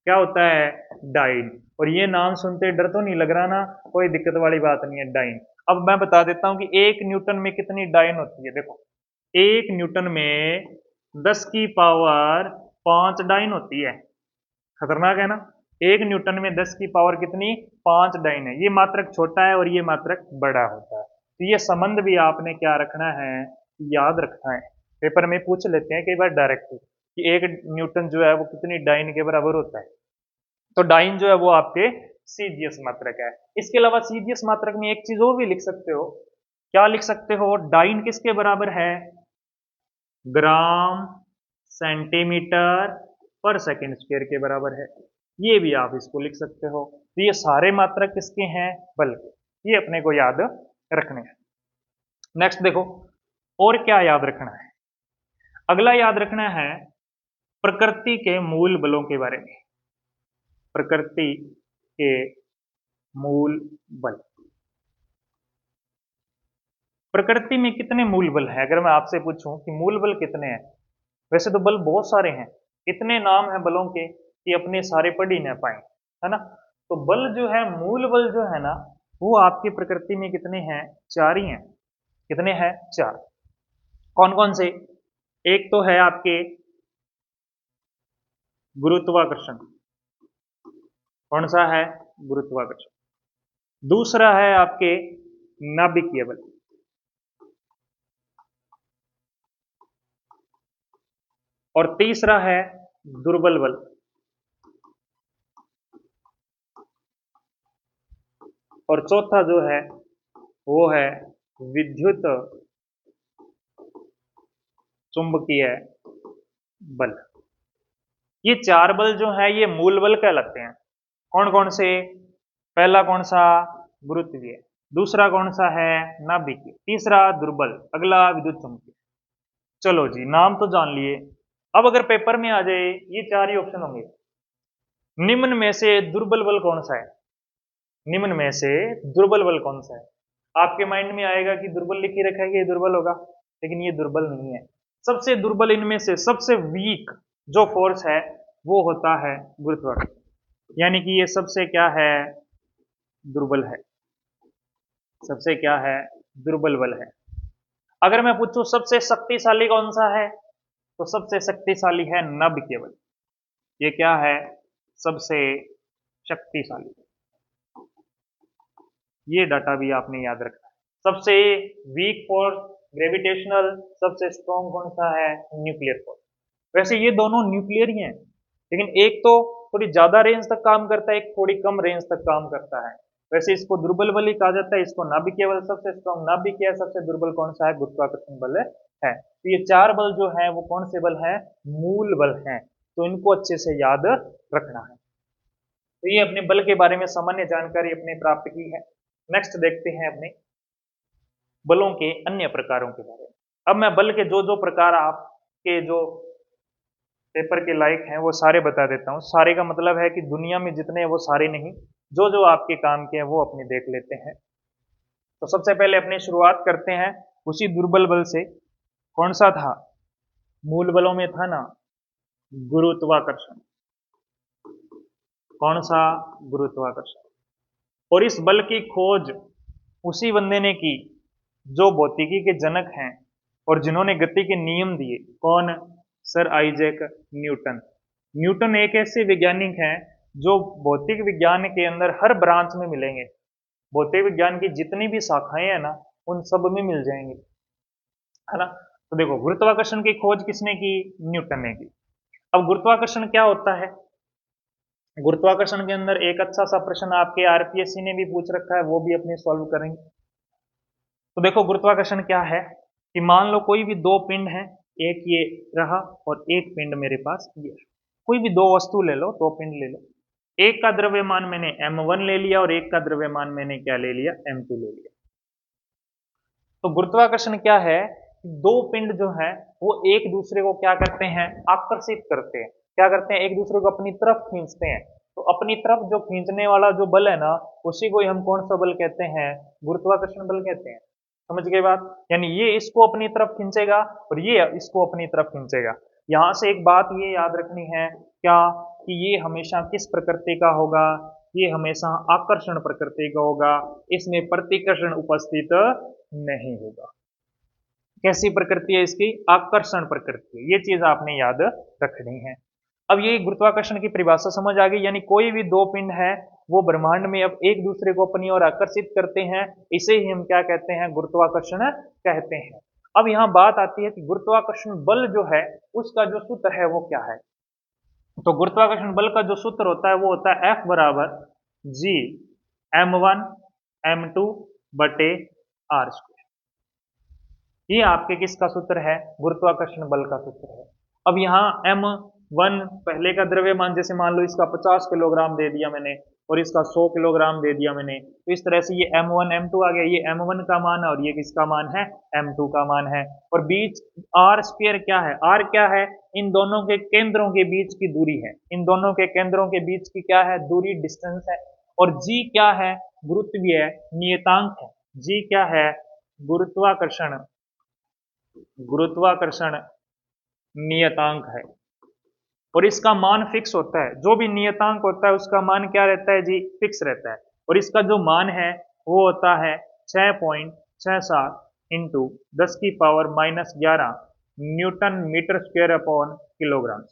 क्या होता है, डाइन। और ये नाम सुनते डर तो नहीं लग रहा ना, कोई दिक्कत वाली बात नहीं है, डाइन। अब मैं बता देता हूं कि 1 न्यूटन में कितनी डाइन होती है। देखो 1 न्यूटन में 10 की पावर 5 डाइन होती है। खतरनाक है ना। 1 न्यूटन में 10 की पावर कितनी, 5 डाइन है। ये मात्रक छोटा है और ये मात्रक बड़ा होता है। तो ये संबंध भी आपने क्या रखना है, याद रखना है। पेपर में पूछ लेते हैं कई बार डायरेक्ट कि 1 न्यूटन जो है वो कितनी डाइन के बराबर होता है। तो डाइन जो है वो आपके सीजीएस मात्रक है। इसके अलावा सीजीएस मात्रक में एक चीज और भी लिख सकते हो, क्या लिख सकते हो, डाइन किसके बराबर है, ग्राम सेंटीमीटर पर सेकंड स्क्वायर के बराबर है। ये भी आप इसको लिख सकते हो। तो ये सारे मात्रक किसके हैं, बल के। ये अपने को याद रखने हैं। नेक्स्ट देखो और क्या याद रखना है, अगला याद रखना है प्रकृति के मूल बलों के बारे में। प्रकृति के मूल बल। प्रकृति में कितने मूल बल हैं, अगर मैं आपसे पूछूं कि मूल बल कितने हैं। वैसे तो बल बहुत सारे हैं, इतने नाम हैं बलों के कि अपने सारे पढ़ ही ना पाए, है ना। तो बल जो है, मूल बल जो है ना, वो आपकी प्रकृति में कितने हैं, 4 ही हैं। कितने हैं, 4। कौन कौन से, एक तो है आपके गुरुत्वाकर्षण। कौन सा है, गुरुत्वाकर्षण। दूसरा है आपके नाभिकीय बल। और तीसरा है दुर्बल बल। और चौथा जो है वो है विद्युत चुंबकीय बल। ये 4 बल जो है ये मूल बल कहलाते हैं। कौन कौन से, पहला कौन सा, गुरुत्वीय। दूसरा कौन सा है, नाभिकीय। तीसरा दुर्बल, अगला विद्युत चुंबकीय। चलो जी, नाम तो जान लिए। अब अगर पेपर में आ जाए, ये 4 ही ऑप्शन होंगे, निम्न में से दुर्बल बल कौन सा है, निम्न में से दुर्बल बल कौन सा है। आपके माइंड में आएगा कि दुर्बल लिख ही रखा है कि ये दुर्बल होगा, लेकिन ये दुर्बल नहीं है। सबसे दुर्बल इनमें से, सबसे वीक जो फोर्स है वो होता है गुरुत्वाकर्षण, यानी कि ये सबसे क्या है, दुर्बल है। सबसे क्या है, दुर्बल बल है। अगर मैं पूछूं सबसे शक्तिशाली कौन सा है, तो सबसे शक्तिशाली है नाभिकीय बल। ये क्या है, सबसे शक्तिशाली। ये डाटा भी आपने याद रखना है। सबसे वीक फोर्स ग्रेविटेशनल, सबसे स्ट्रॉन्ग कौन सा है, न्यूक्लियर फोर्स। वैसे ये दोनों न्यूक्लियर ही हैं, लेकिन एक तो थोड़ी ज्यादा रेंज तक काम करता है, एक थोड़ी कम रेंज तक काम करता है। वैसे इसको दुर्बल बल ही कहा जाता है, इसको नाभिकीय बल सबसे स्ट्रॉन्ग, नाभिकीय सबसे दुर्बल कौन सा है, गुरुत्वाकर्षण बल है। तो ये चार बल जो है वो कौन से बल है, मूल बल हैं, तो इनको अच्छे से याद रखना है। तो ये अपने बल के बारे में सामान्य जानकारी अपने प्राप्त की है। नेक्स्ट देखते हैं अपने बलों के अन्य प्रकारों के बारे में। अब मैं बल के जो जो प्रकार आपके जो पेपर के लायक हैं वो सारे बता देता हूँ। सारे का मतलब है कि दुनिया में जितने हैं वो सारे नहीं, जो जो आपके काम के हैं वो अपने देख लेते हैं। तो सबसे पहले अपनी शुरुआत करते हैं उसी दुर्बल बल से। कौन सा था, मूल बलों में था ना गुरुत्वाकर्षण। कौन सा, गुरुत्वाकर्षण। और इस बल की खोज उसी बंदे ने की जो भौतिकी के जनक हैं और जिन्होंने गति के नियम दिए। कौन, सर आइजैक न्यूटन। न्यूटन एक ऐसे वैज्ञानिक हैं जो भौतिक विज्ञान के अंदर हर ब्रांच में मिलेंगे। भौतिक विज्ञान की जितनी भी शाखाएं हैं ना उन सब में मिल जाएंगे, है ना। तो देखो गुरुत्वाकर्षण की खोज किसने की, न्यूटन ने की। अब गुरुत्वाकर्षण क्या होता है, गुरुत्वाकर्षण के अंदर एक अच्छा सा प्रश्न आपके आरपीएससी ने भी पूछ रखा है, वो भी अपने सॉल्व करेंगे। तो देखो गुरुत्वाकर्षण क्या है कि मान लो कोई भी दो पिंड हैं, एक ये रहा और एक पिंड मेरे पास ये। कोई भी दो वस्तु ले लो, दो पिंड ले लो। एक का द्रव्यमान मैंने m1 ले लिया और एक का द्रव्यमान मैंने क्या ले लिया, m2 ले लिया। तो गुरुत्वाकर्षण क्या है, दो पिंड जो है वो एक दूसरे को क्या करते हैं, आकर्षित करते हैं। क्या करते हैं, एक दूसरे को अपनी तरफ खींचते हैं। तो अपनी तरफ जो खींचने वाला जो बल है ना उसी को हम कौन सा बल कहते हैं, गुरुत्वाकर्षण बल कहते हैं। समझ गए बात, यानी ये इसको अपनी तरफ खींचेगा और ये इसको अपनी तरफ खींचेगा। यहां से एक बात ये याद रखनी है क्या, कि ये हमेशा किस प्रकृति का होगा, ये हमेशा आकर्षण प्रकृति का होगा, इसमें प्रतिकर्षण उपस्थित नहीं होगा। कैसी प्रकृति है इसकी, आकर्षण प्रकृति। ये चीज आपने याद रखनी है। अब ये गुरुत्वाकर्षण की परिभाषा समझ आ गई, यानी कोई भी दो पिंड है वो ब्रह्मांड में अब एक दूसरे को अपनी ओर आकर्षित करते हैं, इसे ही हम क्या कहते हैं, गुरुत्वाकर्षण कहते हैं। अब यहां बात आती है कि गुरुत्वाकर्षण बल जो है उसका जो सूत्र है वो क्या है। तो गुरुत्वाकर्षण बल का जो सूत्र होता है वो होता है F बराबर जी m1 m2 बटे r स्क्वायर। ये आपके किसका सूत्र है, गुरुत्वाकर्षण बल का सूत्र है। अब यहाँ m1 पहले का द्रव्यमान, जैसे मान लो इसका 50 किलोग्राम दे दिया मैंने और इसका 100 किलोग्राम दे दिया मैंने, तो इस तरह से ये m1 m2 आ गया। ये m1 का मान है और ये किसका मान है, m2 का मान है। और बीच r स्क्वायर क्या है, r क्या है, इन दोनों के केंद्रों के बीच की दूरी है। इन दोनों के केंद्रों के बीच की क्या है, दूरी, डिस्टेंस है। और g क्या है, गुरुत्वीय नियतांक है। g क्या है, गुरुत्वाकर्षण गुरुत्वाकर्षण नियतांक है। और इसका मान फिक्स होता है, जो भी नियतांक होता है उसका मान क्या रहता है जी, फिक्स रहता है। और इसका जो मान है वो होता है 6.67 इंटू 10 की power -11 newton metre square upon kilogram.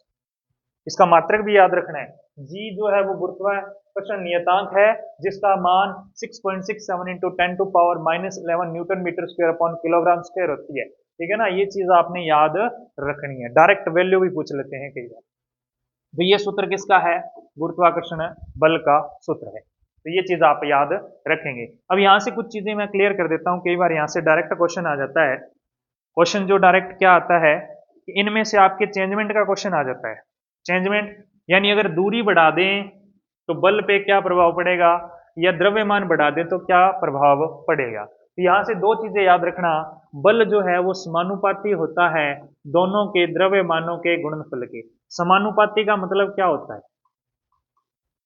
इसका मात्रक भी याद रखना है। जी जो है वो गुरुत्वाकर्षण नियतांक है जिसका मान 6.67 into 10 to power -11 newton metre square upon kilogram square होती है। ठीक है ना, ये चीज आपने याद रखनी है। डायरेक्ट वैल्यू भी पूछ लेते हैं कई बार। तो ये सूत्र किसका है, गुरुत्वाकर्षण बल का सूत्र है। तो ये चीज आप याद रखेंगे। अब यहां से कुछ चीजें मैं क्लियर कर देता हूं, कई बार यहां से डायरेक्ट क्वेश्चन आ जाता है। क्वेश्चन जो डायरेक्ट क्या आता है कि इनमें से आपके चेंजमेंट का क्वेश्चन आ जाता है। चेंजमेंट यानी अगर दूरी बढ़ा दें तो बल पे क्या प्रभाव पड़ेगा, या द्रव्यमान बढ़ा दें तो क्या प्रभाव पड़ेगा। तो यहां से दो चीजें याद रखना, बल जो है वो समानुपाती होता है दोनों के द्रव्यमानों के गुणनफल के। समानुपाती का मतलब क्या होता है,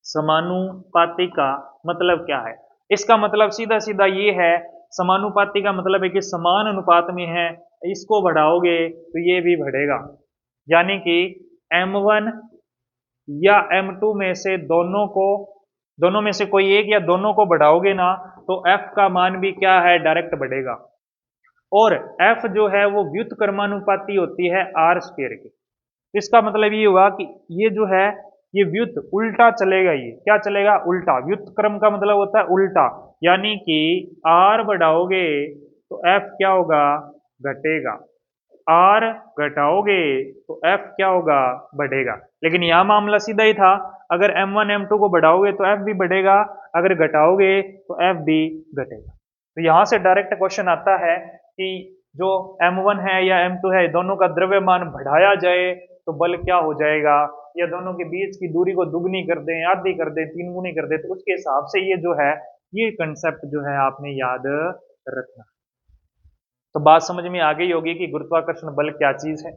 समानुपाती का मतलब क्या है, इसका मतलब सीधा सीधा ये है, समानुपाती का मतलब है कि समान अनुपात में है, इसको बढ़ाओगे तो ये भी बढ़ेगा। यानी कि m1 या m2 में से दोनों में से कोई एक या दोनों को बढ़ाओगे ना तो f का मान भी क्या है, डायरेक्ट बढ़ेगा। और f जो है वो व्युत्क्रमानुपाती होती है r स्क्वायर की। इसका मतलब ये हुआ कि ये जो है ये व्युत उल्टा चलेगा, ये क्या चलेगा, उल्टा। व्युत्क्रम का मतलब होता है उल्टा, यानी कि r बढ़ाओगे तो f क्या होगा, घटेगा। r घटाओगे तो f क्या होगा, बढ़ेगा। लेकिन यह मामला सीधा ही था, अगर m1 m2 को बढ़ाओगे तो f भी बढ़ेगा, अगर घटाओगे तो एफ भी घटेगा। तो यहां से डायरेक्ट क्वेश्चन आता है कि जो m1 है या m2 है, दोनों का द्रव्यमान बढ़ाया जाए तो बल क्या हो जाएगा, या दोनों के बीच की दूरी को दुगनी कर दें, आधी कर दें, तीन गुनी कर दें, तो उसके हिसाब से ये जो है, ये कंसेप्ट जो है आपने याद रखना। तो बात समझ में आ गई होगी कि गुरुत्वाकर्षण बल क्या चीज है।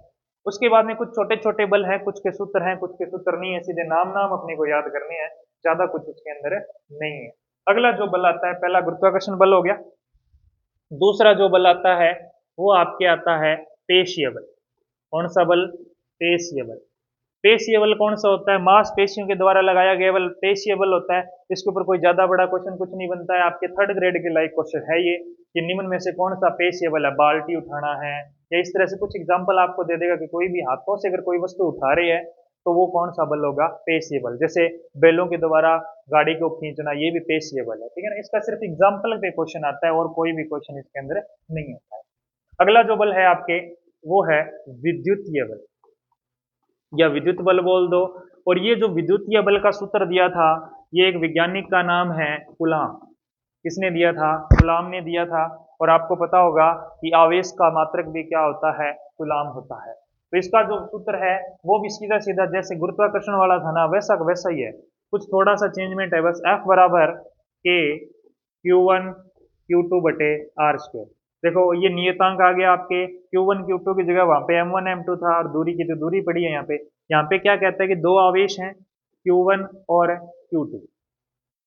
उसके बाद में कुछ छोटे छोटे बल हैं, कुछ के सूत्र हैं, कुछ के सूत्र नहीं है, सीधे नाम नाम अपने को याद करने हैं, ज्यादा कुछ उसके अंदर नहीं है। अगला जो बल आता है, पहला गुरुत्वाकर्षण बल हो गया। दूसरा जो बल आता है वो आपके आता है पेशीय बल। कौन सा बल? पेशीय बल। पेशीय बल कौन सा होता है? मांस पेशियों के द्वारा लगाया गया बल पेशीय बल होता है। इसके ऊपर कोई ज्यादा बड़ा क्वेश्चन कुछ नहीं बनता है, आपके थर्ड ग्रेड के लाइक क्वेश्चन है ये, कि निम्न में से कौन सा पेशीय बल है? बाल्टी उठाना है, या इस तरह से कुछ एग्जाम्पल आपको दे देगा कि कोई भी हाथों से अगर कोई वस्तु उठा रही है तो वो कौन सा बल होगा? पेशीय बल। जैसे बैलों के द्वारा गाड़ी को खींचना, ये भी पेशीय बल है, ठीक है ना। इसका सिर्फ एग्जाम्पल पे क्वेश्चन आता है और कोई भी क्वेश्चन इसके अंदर नहीं आता है। अगला जो बल है आपके वो है विद्युतीय बल, या विद्युत बल बोल दो। और ये जो विद्युतीय बल का सूत्र दिया था, ये एक वैज्ञानिक का नाम है कूलाम। किसने दिया था? कूलाम ने दिया था। और आपको पता होगा कि आवेश का मात्रक भी क्या होता है? कूलाम होता है। तो इसका जो सूत्र है वो भी सीधा सीधा जैसे गुरुत्वाकर्षण वाला था ना, वैसा वैसा ही है, कुछ थोड़ा सा चेंजमेंट है बस। F बराबर के Q1 Q2 बटे आर स्क्वायर। देखो ये नियतांक आ गया आपके, Q1 Q2 की जगह वहां पे M1 M2 था, और दूरी की तो दूरी पड़ी है यहाँ पे। यहाँ पे क्या कहता है कि दो आवेश हैं Q1 और Q2,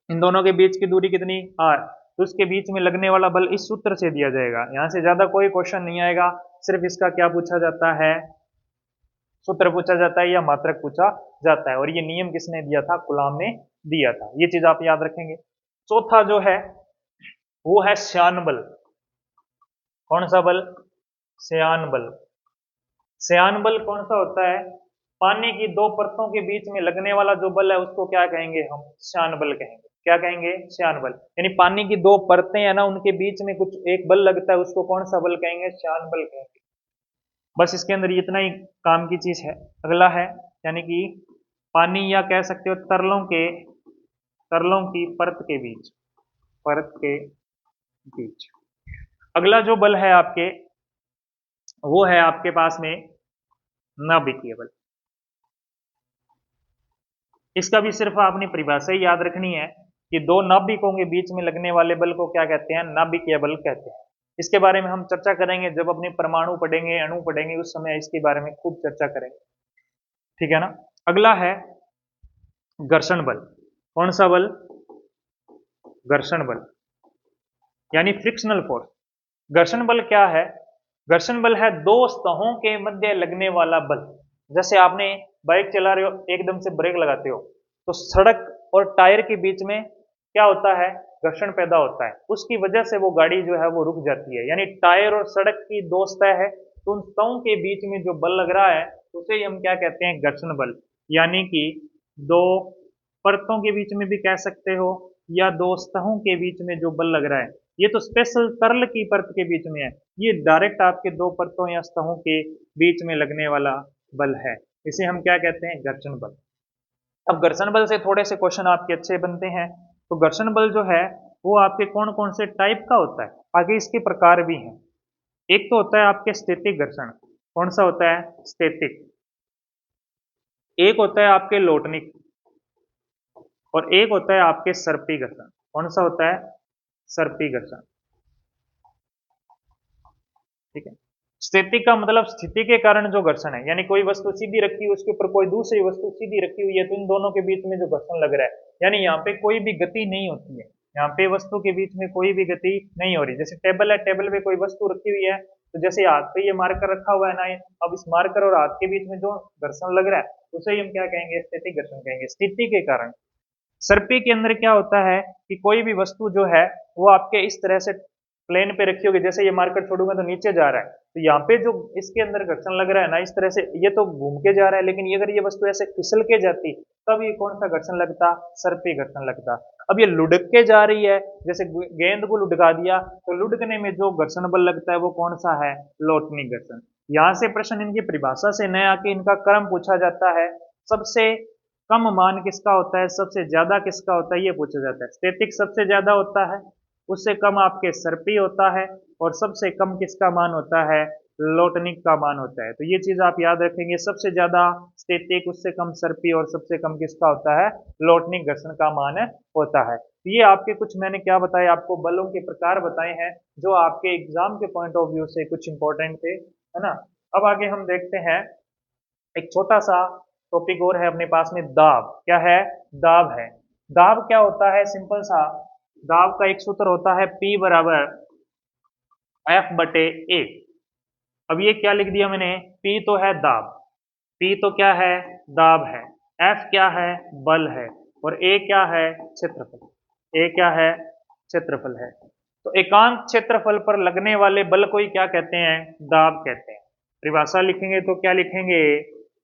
इन दोनों के बीच की दूरी कितनी? R। तो उसके बीच में लगने वाला बल इस सूत्र से दिया जाएगा। यहाँ से ज्यादा कोई क्वेश्चन नहीं आएगा, सिर्फ इसका क्या पूछा जाता है? सूत्र पूछा जाता है या मात्रक पूछा जाता है। और ये नियम किसने दिया था? कूलाम ने दिया था। ये चीज आप याद रखेंगे। चौथा जो है वो है श्यान बल। कौन सा बल? श्यान बल। श्यान बल कौन सा होता है? पानी की दो परतों के बीच में लगने वाला जो बल है उसको क्या कहेंगे हम? श्यान बल कहेंगे। क्या कहेंगे? श्यान बल। यानी पानी की दो परतें है ना, उनके बीच में कुछ एक बल लगता है, उसको कौन सा बल कहेंगे? श्यान बल कहेंगे। बस इसके अंदर इतना ही काम की चीज है। अगला है, यानी कि पानी या कह सकते हो तरलों की परत के बीच, परत के बीच। अगला जो बल है आपके वो है आपके पास में नाभिकीय बल। इसका भी सिर्फ आपने परिभाषा ही याद रखनी है कि दो नाभिकों के बीच में लगने वाले बल को क्या कहते हैं? नाभिकीय बल कहते हैं। इसके बारे में हम चर्चा करेंगे जब अपने परमाणु पढ़ेंगे, अणु पढ़ेंगे, उस समय इसके बारे में खूब चर्चा करेंगे, ठीक है ना। अगला है घर्षण बल। कौन सा बल? घर्षण बल, यानी फ्रिक्शनल फोर्स। घर्षण बल क्या है? घर्षण बल है दो सतहों के मध्य लगने वाला बल। जैसे आपने बाइक चला रहे हो, एकदम से ब्रेक लगाते हो, तो सड़क और टायर के बीच में क्या होता है? घर्षण पैदा होता है, उसकी वजह से वो गाड़ी जो है वो रुक जाती है। यानी टायर और सड़क की दो सतह है, तो उन सतहों के बीच में जो बल लग रहा है उसे ही हम क्या कहते हैं? घर्षण बल। यानी कि दो परतों के बीच में भी कह सकते हो, या दो सतहों के बीच में जो बल लग रहा है। ये तो स्पेशल तरल की परत के बीच में है, ये डायरेक्ट आपके दो परतों या सतहों के बीच में लगने वाला बल है, इसे हम क्या कहते हैं? घर्षण बल। अब घर्षण बल से थोड़े से क्वेश्चन आपके अच्छे बनते हैं। तो घर्षण बल जो है वो आपके कौन कौन से टाइप का होता है? आगे इसके प्रकार भी हैं। एक तो होता है आपके स्थैतिक घर्षण। कौन सा होता है? स्थैतिक। एक होता है आपके लोटनिक, और एक होता है आपके सर्पी घर्षण। कौन सा होता है? सर्पी घर्षण, ठीक है। स्थिति का मतलब स्थिति के कारण जो घर्षण है, यानी कोई वस्तु सीधी रखी हुई, उसके ऊपर कोई दूसरी वस्तु सीधी रखी हुई है, तो इन दोनों के बीच में जो घर्षण लग रहा है, यानी यहाँ पे कोई भी गति नहीं होती है, यहाँ पे वस्तु के बीच में कोई भी गति नहीं हो रही। जैसे टेबल है, टेबल पे कोई वस्तु रखी हुई है, तो जैसे हाथ पे ये मार्कर रखा हुआ है ना, अब इस मार्कर और हाथ के बीच में जो घर्षण लग रहा है उसे हम क्या कहेंगे? स्थितिक घर्षण कहेंगे, स्थिति के कारण। सर्पी के अंदर क्या होता है कि कोई भी वस्तु जो है वो आपके इस तरह से प्लेन पे रखी होगी, जैसे ये मार्कर छोड़ूंगा तो नीचे जा रहा है, तो यहाँ पे जो इसके अंदर घर्षण लग रहा है ना, इस तरह से ये तो घूम के जा रहा है, लेकिन ये अगर ये वस्तु ऐसे फिसल के जाती तब ये कौन सा घर्षण लगता? सर्पी घर्षण लगता। अब ये लुढ़क के जा रही है, जैसे गेंद को लुढ़का दिया, तो लुढ़कने में जो घर्षण बल लगता है वो कौन सा है? लोटनी घर्षण। यहां से प्रश्न इनकी परिभाषा से न आके इनका क्रम पूछा जाता है। सबसे कम मान किसका होता है, सबसे ज्यादा किसका होता है, ये पूछा जाता है। स्टैटिक सबसे ज्यादा होता है, उससे कम आपके सर्पी होता है, और सबसे कम किसका मान होता है, लोटनिक का मान होता है। तो ये चीज आप याद रखेंगे, सबसे ज्यादा स्टैटिक, उससे कम सर्पी, और सबसे कम किसका होता है, लोटनिक घर्षण का मान होता है। तो ये आपके कुछ मैंने क्या बताया आपको, बलों के प्रकार बताए हैं जो आपके एग्जाम के पॉइंट ऑफ व्यू से कुछ इंपॉर्टेंट थे, है ना। अब आगे हम देखते हैं एक छोटा सा टॉपिक और है अपने पास में, दाब। क्या है, दाब है। दाब क्या होता है, सिंपल सा, दाब का एक सूत्र होता है P बराबर F/A। अब ये क्या लिख दिया मैंने, P तो है दाब, P तो क्या है, दाब है, F क्या है, बल है, और A क्या है, क्षेत्रफल। A क्या है, क्षेत्रफल है। तो एकांक क्षेत्रफल पर लगने वाले बल को ही क्या कहते हैं, दाब कहते हैं। परिभाषा लिखेंगे तो क्या लिखेंगे,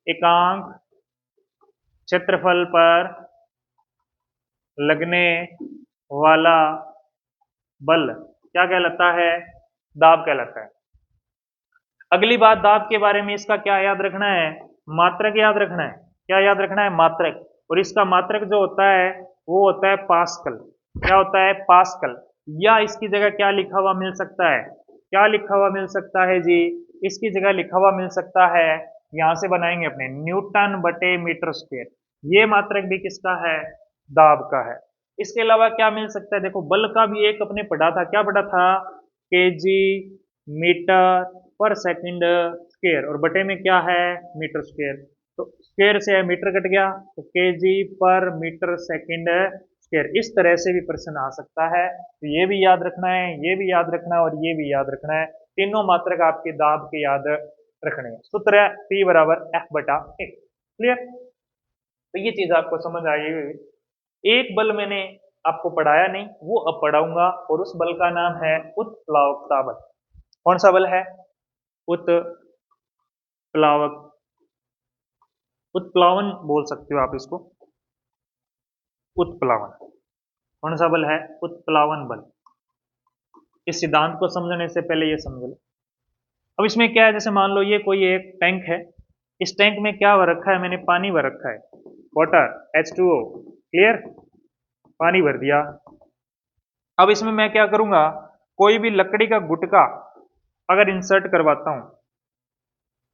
एकांक क्षेत्रफल पर लगने वाला बल क्या कहलाता है, दाब कहलाता है। अगली बात दाब के बारे में, इसका क्या याद रखना है, मात्रक याद रखना है। क्या याद रखना है, मात्रक। और इसका मात्रक जो होता है वो होता है पास्कल। क्या होता है, पास्कल। या इसकी जगह क्या लिखा हुआ मिल सकता है, क्या लिखा हुआ मिल सकता है जी, इसकी जगह लिखा हुआ मिल सकता है, यहां से बनाएंगे अपने, न्यूटन बटे मीटर स्क्वायर। ये मात्रक भी किसका है, दाब का है। इसके अलावा क्या मिल सकता है, देखो बल का भी एक अपने पढ़ा था, क्या पढ़ा था, केजी मीटर पर सेकंड स्क्वायर, और बटे में क्या है, मीटर स्क्वायर। तो स्क्वायर से मीटर कट गया, तो केजी पर मीटर सेकंड स्क्वायर। इस तरह से भी प्रश्न आ सकता है। तो ये भी याद रखना है, ये भी याद रखना है, और ये भी याद रखना है। तीनों मात्रक आपके दाब के याद रखने हैं। सूत्र है P बराबर F/A। क्लियर। तो ये चीज आपको समझ आई हुई। एक बल मैंने आपको पढ़ाया नहीं, वो अब पढ़ाऊंगा, और उस बल का नाम है उत्प्लावकता बल। कौन सा बल है, उत्प्लावक, उत्प्लावन बोल सकते हो आप इसको, उत्प्लावन। कौन सा बल है, उत्प्लावन बल। इस सिद्धांत को समझने से पहले ये समझ लो। अब इसमें क्या है, जैसे मान लो ये कोई एक टैंक है, इस टैंक में क्या भर रखा है, मैंने पानी भर रखा है, वाटर H2O। क्लियर, पानी भर दिया। अब इसमें मैं क्या करूंगा, कोई भी लकड़ी का गुटका अगर इंसर्ट करवाता हूं,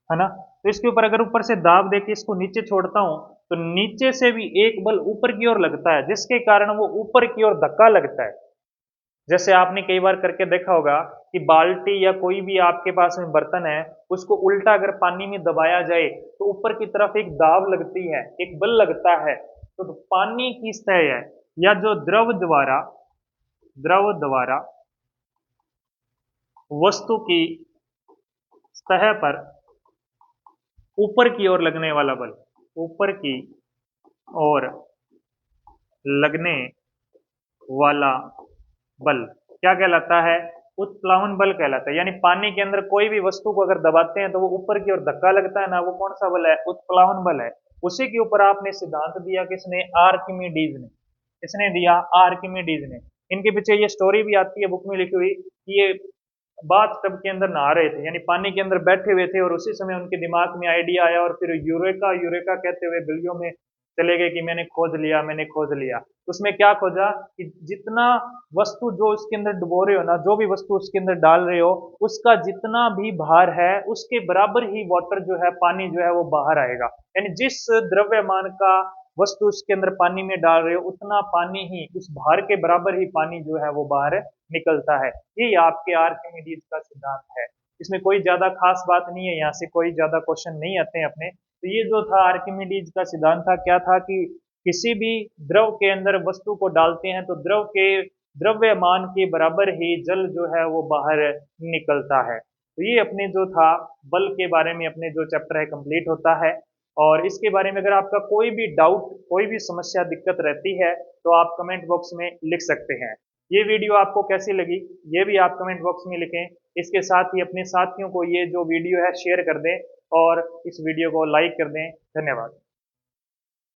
है ना, तो इसके ऊपर अगर ऊपर से दाब देके इसको नीचे छोड़ता हूं, तो नीचे से भी एक बल ऊपर की ओर लगता है, जिसके कारण वो ऊपर की ओर धक्का लगता है। जैसे आपने कई बार करके देखा होगा कि बाल्टी या कोई भी आपके पास में बर्तन है, उसको उल्टा अगर पानी में दबाया जाए तो ऊपर की तरफ एक दाब लगती है, एक बल लगता है। तो पानी की सतह है, या जो द्रव द्वारा वस्तु की सतह पर ऊपर की ओर लगने वाला बल, ऊपर की ओर लगने वाला बल क्या कहलाता है, उत्प्लावन बल कहलाता है। यानी पानी के अंदर कोई भी वस्तु को अगर दबाते हैं तो वो ऊपर की ओर धक्का लगता है ना, वो कौन सा बल है, उत्प्लावन बल है। उसी के ऊपर आपने सिद्धांत दिया किसने, आर्किमिडीज ने। किसने दिया, आर्किमिडीज ने। इनके पीछे ये स्टोरी भी आती है बुक में लिखी हुई कि ये बाथ टब के अंदर नहा रहे थे, यानी पानी के अंदर बैठे हुए थे, और उसी समय उनके दिमाग में आइडिया आया, और फिर यूरेका यूरेका कहते हुए गलियों में चले गए कि मैंने खोज लिया, मैंने खोज लिया। उसमें क्या खोजा कि जितना वस्तु जो उसके अंदर डुबो रहे हो ना, जो भी वस्तु उसके अंदर डाल रहे हो, उसका जितना भी भार है उसके बराबर ही वाटर जो है, पानी जो है वो बाहर आएगा। यानी जिस द्रव्यमान का वस्तु उसके अंदर पानी में डाल रहे हो, उतना पानी ही, उस भार के बराबर ही पानी जो है वो बाहर निकलता है। ये आपके आर्किमिडीज का सिद्धांत है। इसमें कोई ज्यादा खास बात नहीं है, यहाँ से कोई ज्यादा क्वेश्चन नहीं आते हैं अपने। तो ये जो था आर्किमिडीज का सिद्धांत था, क्या था कि किसी भी द्रव के अंदर वस्तु को डालते हैं तो द्रव के द्रव्यमान के बराबर ही जल जो है वो बाहर निकलता है। तो ये अपने जो था बल के बारे में अपने जो चैप्टर है कंप्लीट होता है। और इसके बारे में अगर आपका कोई भी डाउट, कोई भी समस्या, दिक्कत रहती है तो आप कमेंट बॉक्स में लिख सकते हैं। ये वीडियो आपको कैसी लगी ये भी आप कमेंट बॉक्स में लिखें। इसके साथ ही अपने साथियों को ये जो वीडियो है शेयर कर दें, और इस वीडियो को लाइक कर दें। धन्यवाद।